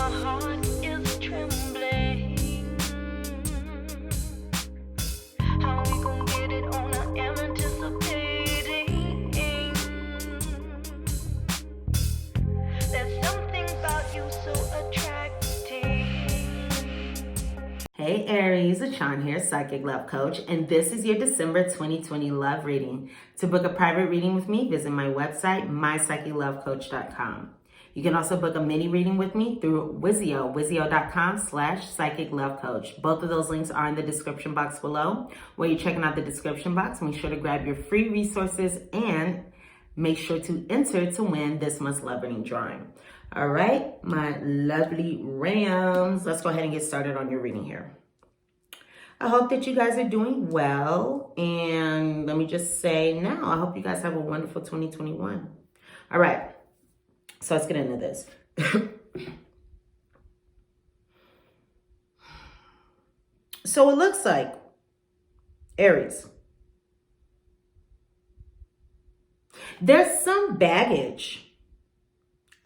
heart is trembling. How we gon' get it on? I am anticipating. There's something about you so attractive. Hey Aries, it's Sean here, Psychic Love Coach, and this is your December 2020 love reading. To book a private reading with me, visit my website, mypsychiclovecoach.com. You can also book a mini reading with me through YOUOR, YOUOR.com/psychiclovecoach. Both of those links are in the description box below. While you're checking out the description box, make sure to grab your free resources and make sure to enter to win this month's love reading drawing. All right, my lovely Rams, let's go ahead and get started on your reading here. I hope that you guys are doing well. And let me just say now, I hope you guys have a wonderful 2021. All right, so let's get into this. So it looks like, Aries, there's some baggage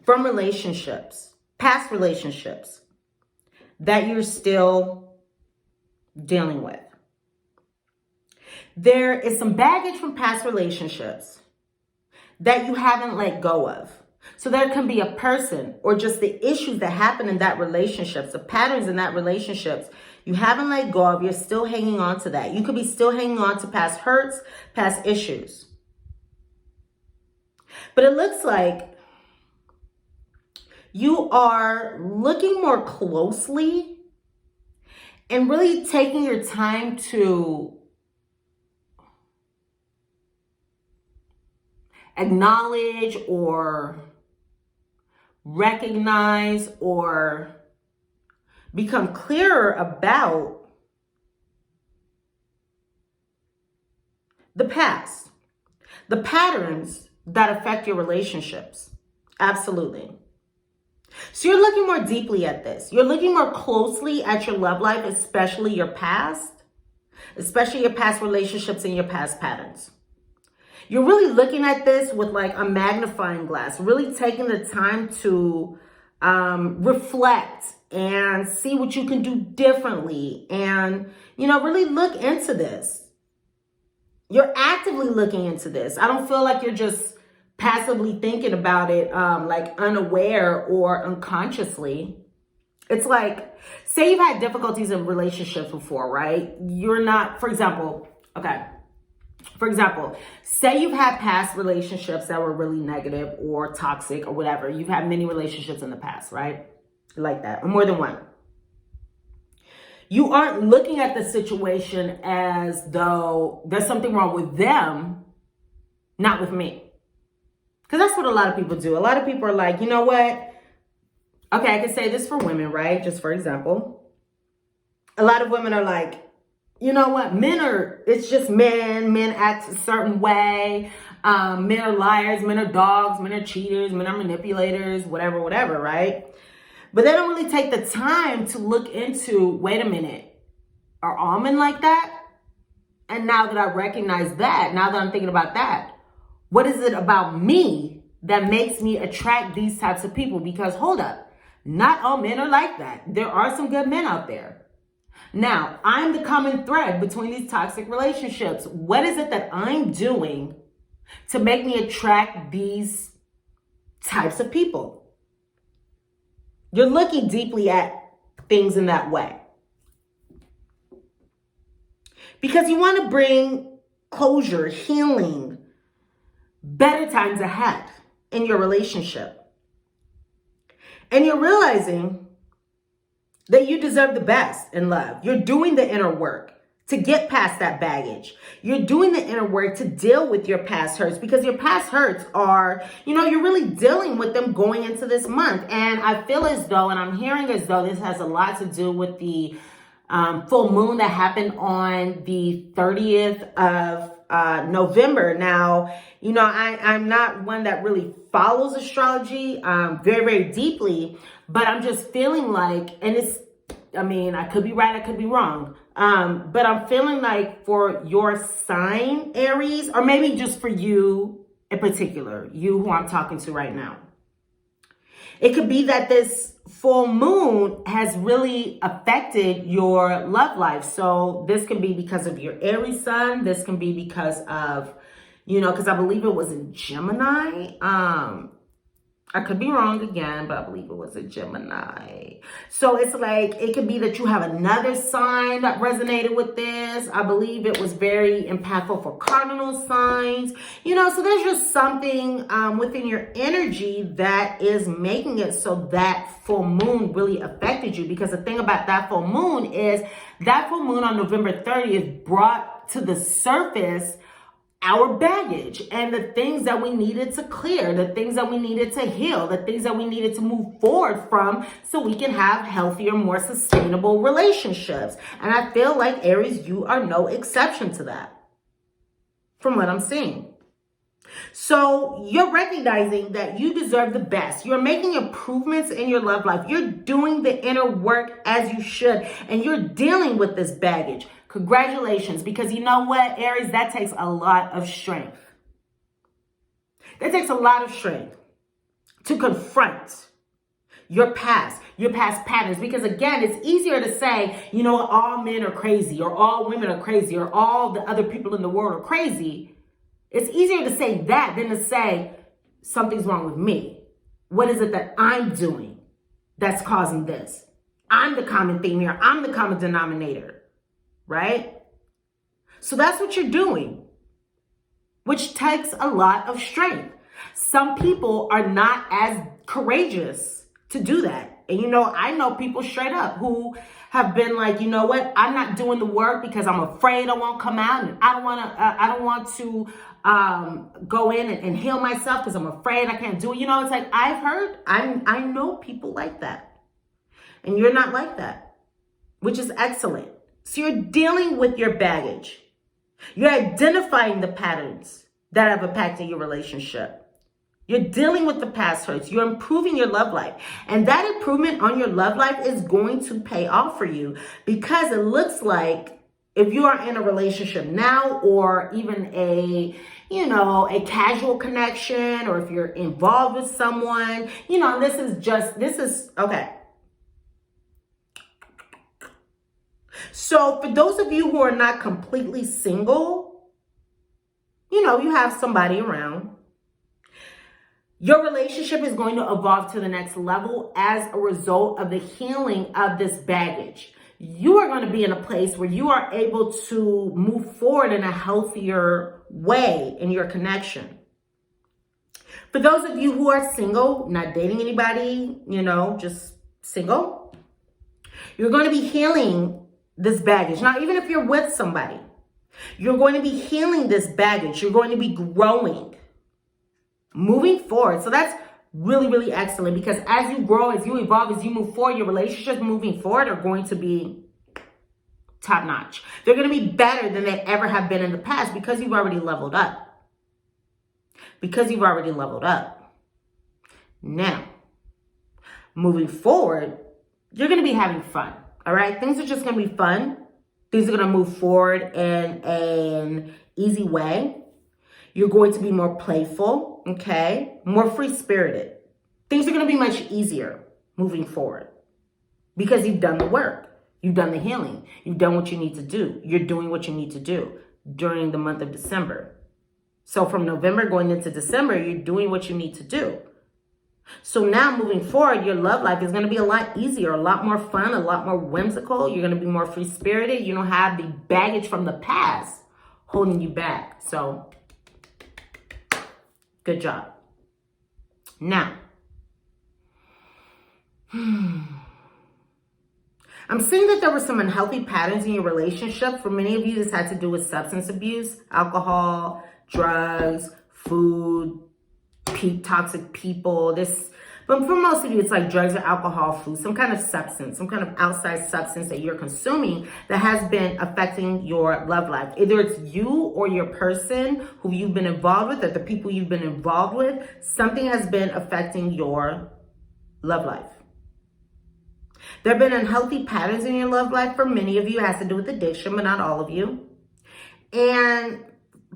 from relationships, past relationships, that you're still dealing with. There is some baggage from past relationships that you haven't let go of. So there can be a person or just the issues that happen in that relationship, the patterns in that relationships you haven't let go of. You're still hanging on to that. You could be still hanging on to past hurts, past issues. But it looks like you are looking more closely and really taking your time to acknowledge or recognize or become clearer about the past, the patterns that affect your relationships. Absolutely. So you're looking more deeply at this. You're looking more closely at your love life, especially your past relationships and your past patterns. You're really looking at this with like a magnifying glass, really taking the time to reflect and see what you can do differently and, really look into this. You're actively looking into this. I don't feel like you're just passively thinking about it, like unaware or unconsciously. It's like, say you've had difficulties in relationships before, right? You're not, for example, say you've had past relationships that were really negative or toxic or whatever. You've had many relationships in the past, right? Like that, or more than one. You aren't looking at the situation as though there's something wrong with them, not with me. Because that's what a lot of people do. A lot of people are like, you know what? Okay, I can say this for women, right? Just for example. A lot of women are like, you know what? It's just men. Men act a certain way. Men are liars. Men are dogs. Men are cheaters. Men are manipulators, whatever, right? But they don't really take the time to look into, wait a minute, are all men like that? And now that I recognize that, now that I'm thinking about that, what is it about me that makes me attract these types of people? Because hold up, not all men are like that. There are some good men out there. Now, I'm the common thread between these toxic relationships. What is it that I'm doing to make me attract these types of people? You're looking deeply at things in that way. Because you want to bring closure, healing, better times ahead in your relationship. And you're realizing that you deserve the best in love. You're doing the inner work to get past that baggage. You're doing the inner work to deal with your past hurts, because your past hurts are, you're really dealing with them going into this month. And I feel as though, and I'm hearing as though this has a lot to do with the full moon that happened on the 30th of November. Now, I'm not one that really follows astrology very, very deeply, but I'm just feeling like, and I could be right, I could be wrong. But I'm feeling like for your sign, Aries, or maybe just for you in particular, you who I'm talking to right now, it could be that this full moon has really affected your love life. So this can be because of your Aries sun. This can be because of, because I believe it was in Gemini. I could be wrong again, but I believe it was a Gemini. So it's like, it could be that you have another sign that resonated with this. I believe it was very impactful for cardinal signs. So there's just something within your energy that is making it so that full moon really affected you. Because the thing about that full moon is that full moon on November 30th brought to the surface our baggage and the things that we needed to clear, the things that we needed to heal, the things that we needed to move forward from so we can have healthier, more sustainable relationships. And I feel like Aries, you are no exception to that from what I'm seeing. So you're recognizing that you deserve the best. You're making improvements in your love life. You're doing the inner work as you should, and you're dealing with this baggage. Congratulations, because you know what, Aries, that takes a lot of strength. That takes a lot of strength to confront your past patterns. Because again, it's easier to say, all men are crazy, or all women are crazy, or all the other people in the world are crazy. It's easier to say that than to say, something's wrong with me. What is it that I'm doing that's causing this? I'm the common theme here. I'm the common denominator. Right? So that's what you're doing, which takes a lot of strength. Some people are not as courageous to do that. And I know people straight up who have been like, what? I'm not doing the work because I'm afraid I won't come out, and I don't want to go in and heal myself because I'm afraid I can't do it. It's like I know people like that. And you're not like that, which is excellent. So you're dealing with your baggage. You're identifying the patterns that have impacted your relationship. You're dealing with the past hurts. You're improving your love life. And that improvement on your love life is going to pay off for you, because it looks like if you are in a relationship now, or even a casual connection, or if you're involved with someone, this is okay. So for those of you who are not completely single, you have somebody around. Your relationship is going to evolve to the next level as a result of the healing of this baggage. You are going to be in a place where you are able to move forward in a healthier way in your connection. For those of you who are single, not dating anybody, just single, you're going to be healing this baggage. Now, even if you're with somebody, you're going to be healing this baggage. You're going to be growing, moving forward. So that's really, really excellent, because as you grow, as you evolve, as you move forward, your relationships moving forward are going to be top notch. They're going to be better than they ever have been in the past, because you've already leveled up. Now, moving forward, you're going to be having fun. All right, things are just going to be fun. Things are going to move forward in an easy way. You're going to be more playful, okay? More free-spirited. Things are going to be much easier moving forward, because you've done the work. You've done the healing. You've done what you need to do. You're doing what you need to do during the month of December. So from November going into December, you're doing what you need to do. So now moving forward, your love life is going to be a lot easier, a lot more fun, a lot more whimsical. You're going to be more free-spirited. You don't have the baggage from the past holding you back. So good job. Now, I'm seeing that there were some unhealthy patterns in your relationship. For many of you, this had to do with substance abuse, alcohol, drugs, food, toxic people. But for most of you, it's like drugs or alcohol, food, some kind of substance, some kind of outside substance that you're consuming that has been affecting your love life. Either it's you or your person who you've been involved with, or the people you've been involved with. Something has been affecting your love life. There have been unhealthy patterns in your love life. For many of you, it has to do with addiction, but not all of you. And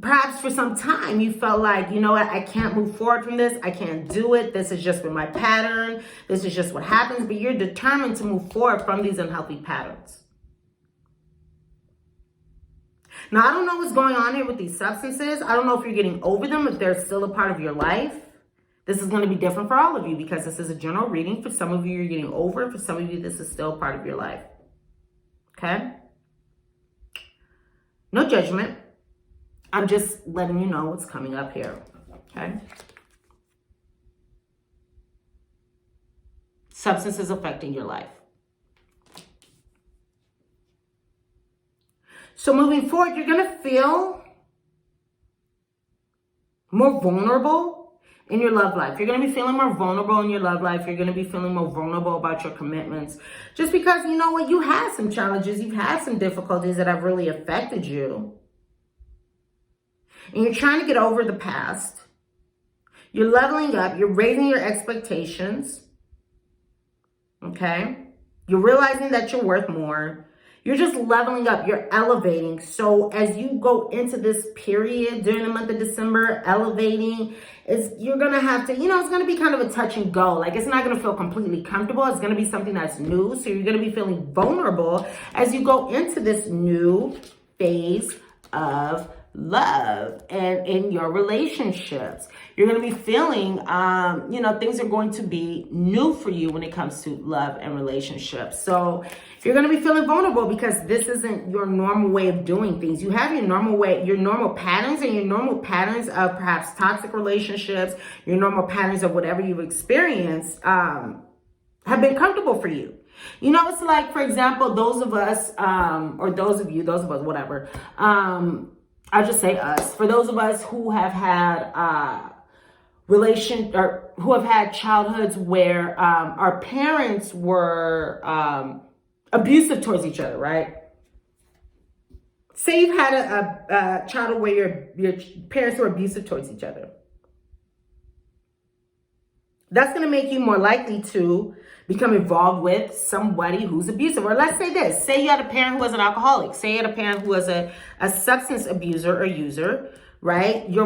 perhaps for some time you felt like, you know what, I can't move forward from this. I can't do it. This has just been my pattern. This is just what happens. But you're determined to move forward from these unhealthy patterns. Now, I don't know what's going on here with these substances. I don't know if you're getting over them, if they're still a part of your life. This is going to be different for all of you because this is a general reading. For some of you, you're getting over it. For some of you, this is still part of your life. Okay? No judgment. I'm just letting you know what's coming up here. Okay? Substances affecting your life. So moving forward, you're going to feel more vulnerable in your love life. You're going to be feeling more vulnerable in your love life. You're going to be feeling more vulnerable about your commitments. Just because, you know what, you had some challenges. You've had some difficulties that have really affected you. And you're trying to get over the past. You're leveling up. You're raising your expectations. Okay? You're realizing that you're worth more. You're just leveling up. You're elevating. So as you go into this period during the month of December, elevating, you're going to have to, you know, it's going to be kind of a touch and go. Like, it's not going to feel completely comfortable. It's going to be something that's new. So you're going to be feeling vulnerable as you go into this new phase of love and in your relationships. You're going to be feeling, you know, things are going to be new for you when it comes to love and relationships. So you're going to be feeling vulnerable because this isn't your normal way of doing things. You have your normal way, your normal patterns, and your normal patterns of perhaps toxic relationships, your normal patterns of whatever you've experienced have been comfortable for you. You know, it's like, for example, those of us, or those of you, those of us, whatever, I'll just say us. For those of us who have had who have had childhoods where our parents were abusive towards each other, right? Say you've had a childhood where your parents were abusive towards each other. That's going to make you more likely to become involved with somebody who's abusive. Or let's say this. Say you had a parent who was an alcoholic. Say you had a parent who was a substance abuser or user, right? You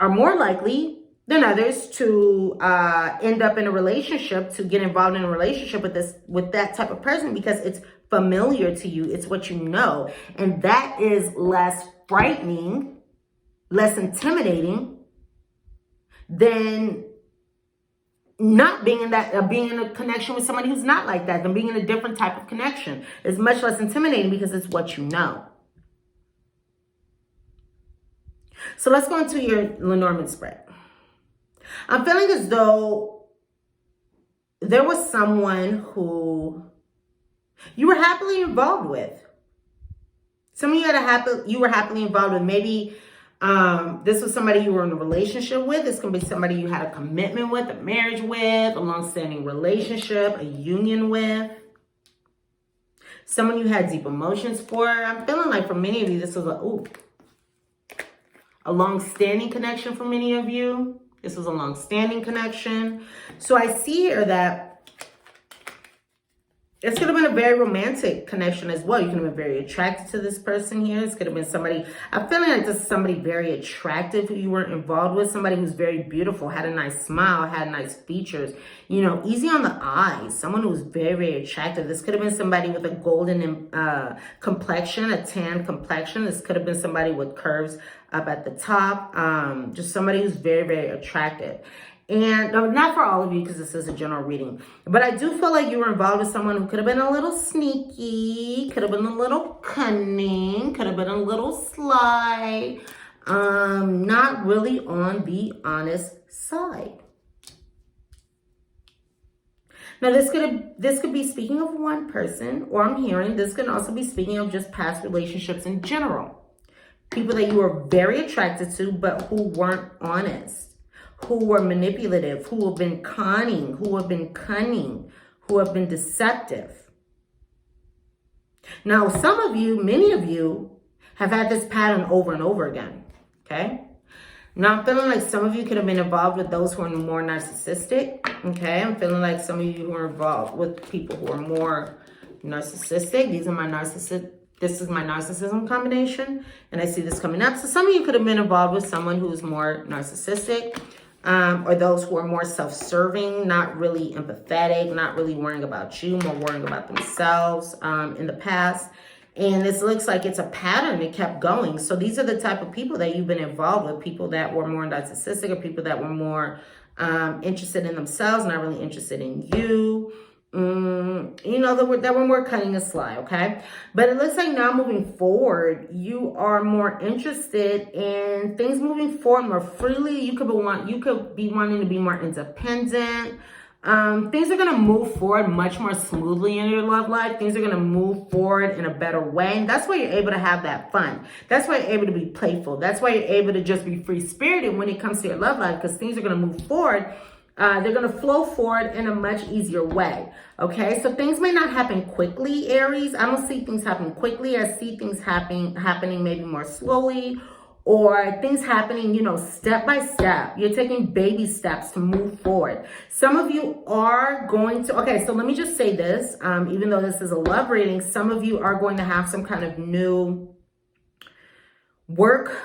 are more likely than others to end up in a relationship, to get involved in a relationship with that type of person because it's familiar to you. It's what you know. And that is less frightening, less intimidating than not being in that, being in a connection with somebody who's not like that, than being in a different type of connection. It's much less intimidating because it's what you know. So let's go into your Lenormand spread. I'm feeling as though there was someone who you were happily involved with. Some of you you were happily involved with. Maybe this was somebody you were in a relationship with. This can be somebody you had a commitment with, a marriage with, a long-standing relationship, a union with. Someone you had deep emotions for. I'm feeling like for many of you, this was a long-standing connection for many of you. This was a long-standing connection. So I see here that this could have been a very romantic connection as well. You could have been very attracted to this person here. This could have been somebody, I'm feeling like this is somebody very attractive who you weren't involved with. Somebody who's very beautiful, had a nice smile, had nice features, you know, easy on the eyes. Someone who was very, very attractive. This could have been somebody with a golden complexion, a tan complexion. This could have been somebody with curves up at the top. Just somebody who's very, very attractive. And not for all of you because this is a general reading. But I do feel like you were involved with someone who could have been a little sneaky, could have been a little cunning, could have been a little sly, not really on the honest side. Now, this could be speaking of one person, or I'm hearing this could also be speaking of just past relationships in general. People that you were very attracted to, but who weren't honest. Who were manipulative, who have been conning, who have been cunning, who have been deceptive. Now, some of you, many of you, have had this pattern over and over again, okay? Now, I'm feeling like some of you could have been involved with those who are more narcissistic, okay? I'm feeling like some of you who are involved with people who are more narcissistic. These are my narcissistic This is my narcissism combination, and I see this coming up. So some of you could have been involved with someone who's more narcissistic, or those who are more self-serving, not really empathetic, not really worrying about you, more worrying about themselves in the past. And this looks like it's a pattern that kept going. So these are the type of people that you've been involved with, people that were more narcissistic, or people that were more interested in themselves, not really interested in you. You know, that were more cutting a sly, okay? But it looks like now moving forward, you are more interested in things moving forward more freely. You could be wanting to be more independent. Things are going to move forward much more smoothly in your love life. Things are going to move forward in a better way. And that's why you're able to have that fun. That's why you're able to be playful. That's why you're able to just be free-spirited when it comes to your love life, because things are going to move forward. They're going to flow forward in a much easier way. Okay, so things may not happen quickly, Aries. I don't see things happen quickly. I see things happening maybe more slowly, or things happening, you know, step by step. You're taking baby steps to move forward. Some of you are going to, okay, so let me just say this. Even though this is a love reading, some of you are going to have some kind of new work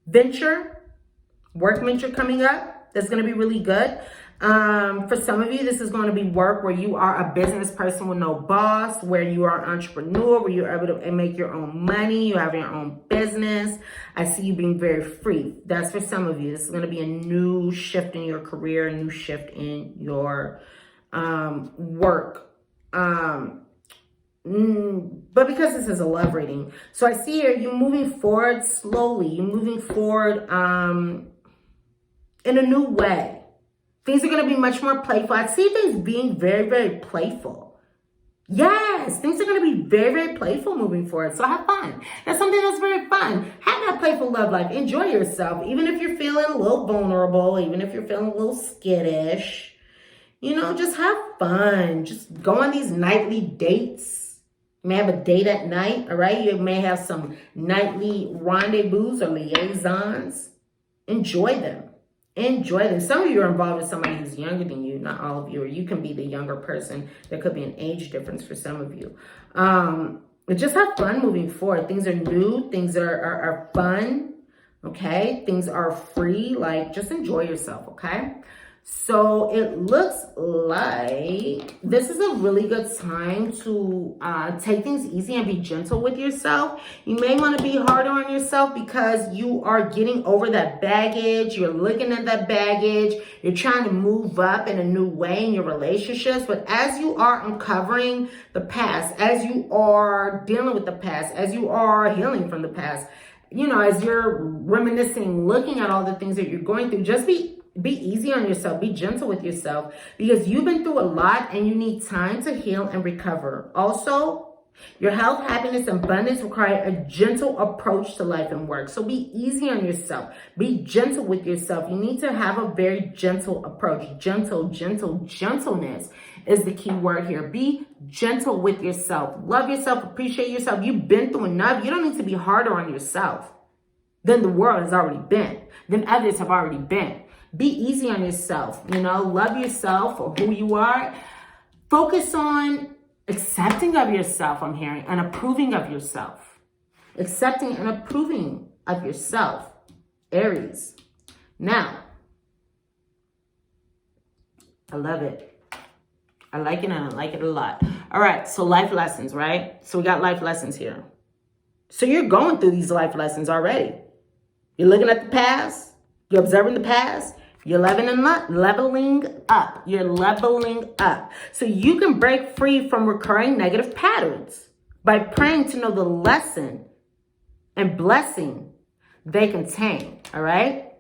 venture coming up. That's going to be really good. For some of you, this is going to be work where you are a business person with no boss, where you are an entrepreneur, where you're able to make your own money, you have your own business. I see you being very free. That's for some of you. This is going to be a new shift in your career, a new shift in your work. But because this is a love reading, so I see here you moving forward slowly. You're moving forward in a new way. Things are going to be much more playful. I see things being very, very playful. Yes, things are going to be very, very playful moving forward. So have fun. That's something that's very fun. Have that playful love life. Enjoy yourself. Even if you're feeling a little vulnerable, even if you're feeling a little skittish, you know, just have fun. Just go on these nightly dates. You may have a date at night, all right? You may have some nightly rendezvous or liaisons. Enjoy them. Enjoy them. Some of you are involved with somebody who's younger than you, not all of you, or you can be the younger person. There could be an age difference for some of you. But just have fun moving forward. Things are new. Things are fun. Okay? Things are free. Like, just enjoy yourself, okay? So it looks like this is a really good time to take things easy and be gentle with yourself. You may want to be harder on yourself because you are getting over that baggage. You're looking at that baggage. You're trying to move up in a new way in your relationships. But as you are uncovering the past, as you are dealing with the past, as you are healing from the past, you know, as you're reminiscing, looking at all the things that you're going through, just be easy on yourself. Be gentle with yourself because you've been through a lot and you need time to heal and recover. Also, your health, happiness, and abundance require a gentle approach to life and work. So be easy on yourself. Be gentle with yourself. You need to have a very gentle approach. Gentleness is the key word here. Be gentle with yourself. Love yourself. Appreciate yourself. You've been through enough. You don't need to be harder on yourself than the world has already been, than others have already been. Be easy on yourself, you know, love yourself for who you are. Focus on accepting of yourself, I'm hearing, and approving of yourself. Accepting and approving of yourself, Aries. Now, I love it. I like it and I like it a lot. All right, so life lessons, right? So we got life lessons here. So you're going through these life lessons already. You're looking at the past. You're observing the past. You're leveling up. You're leveling up. So you can break free from recurring negative patterns by praying to know the lesson and blessing they contain. All right?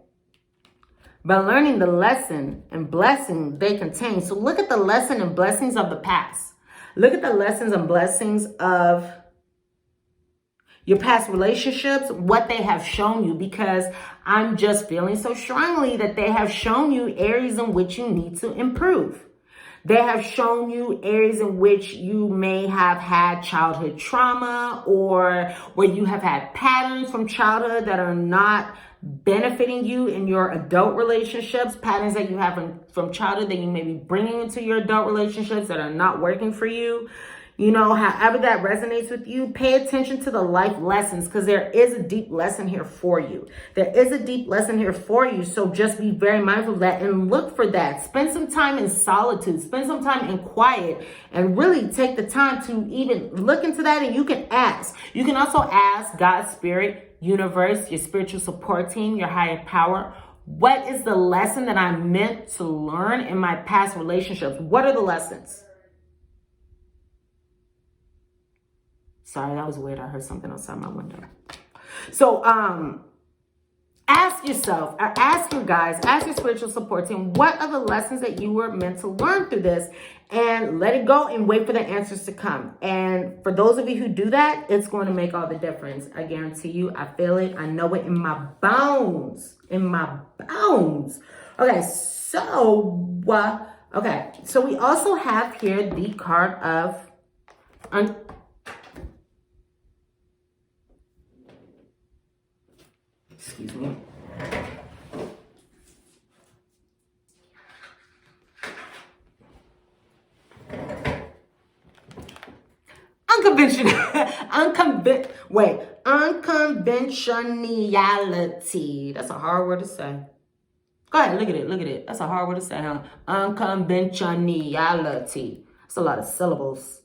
By learning the lesson and blessing they contain. So look at the lesson and blessings of the past. Look at the lessons and blessings of your past relationships, what they have shown you, because I'm just feeling so strongly that they have shown you areas in which you need to improve. They have shown you areas in which you may have had childhood trauma or where you have had patterns from childhood that are not benefiting you in your adult relationships, patterns that you have from childhood that you may be bringing into your adult relationships that are not working for you. You know, however that resonates with you, pay attention to the life lessons, because there is a deep lesson here for you. There is a deep lesson here for you. So just be very mindful of that and look for that. Spend some time in solitude. Spend some time in quiet and really take the time to even look into that. And you can ask. You can also ask God, Spirit, universe, your spiritual support team, your higher power. What is the lesson that I'm meant to learn in my past relationships? What are the lessons? Sorry, that was weird. I heard something outside my window. So, ask yourself, ask your guys, ask your spiritual support team, what are the lessons that you were meant to learn through this? And let it go and wait for the answers to come. And for those of you who do that, it's going to make all the difference. I guarantee you, I feel it. I know it in my bones, in my bones. Okay, so, so we also have here the card of excuse me. Unconventionality. That's a hard word to say. Go ahead, look at it. That's a hard word to say, huh? Unconventionality. That's a lot of syllables.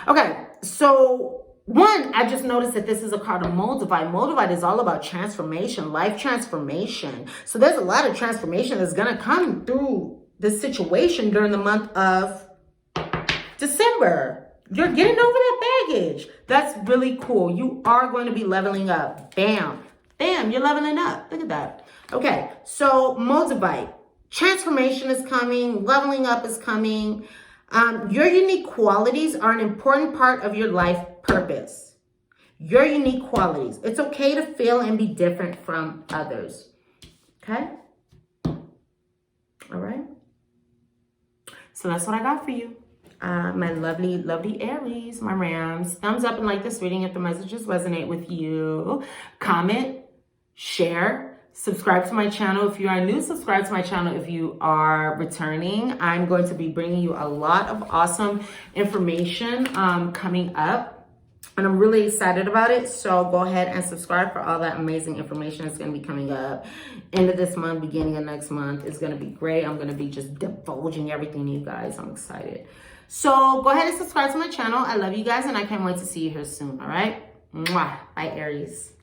Okay, so one, I just noticed that this is a card of Moldavite. Moldavite is all about transformation, life transformation. So there's a lot of transformation that's going to come through this situation during the month of December. You're getting over that baggage. That's really cool. You are going to be leveling up. Bam. Bam, you're leveling up. Look at that. Okay, so Moldavite. Transformation is coming. Leveling up is coming. Your unique qualities are an important part of your life purpose. Your unique qualities. It's okay to feel and be different from others. Okay? All right. So that's what I got for you. My lovely, lovely Aries, my Rams. Thumbs up and like this reading if the messages resonate with you. Comment, share, subscribe to my channel if you are new. Subscribe to my channel if you are returning. I'm going to be bringing you a lot of awesome information coming up. And I'm really excited about it. So go ahead and subscribe for all that amazing information that's going to be coming up. End of this month, beginning of next month. It's going to be great. I'm going to be just divulging everything to you guys. I'm excited. So go ahead and subscribe to my channel. I love you guys and I can't wait to see you here soon. All right? Mwah. Bye, Aries.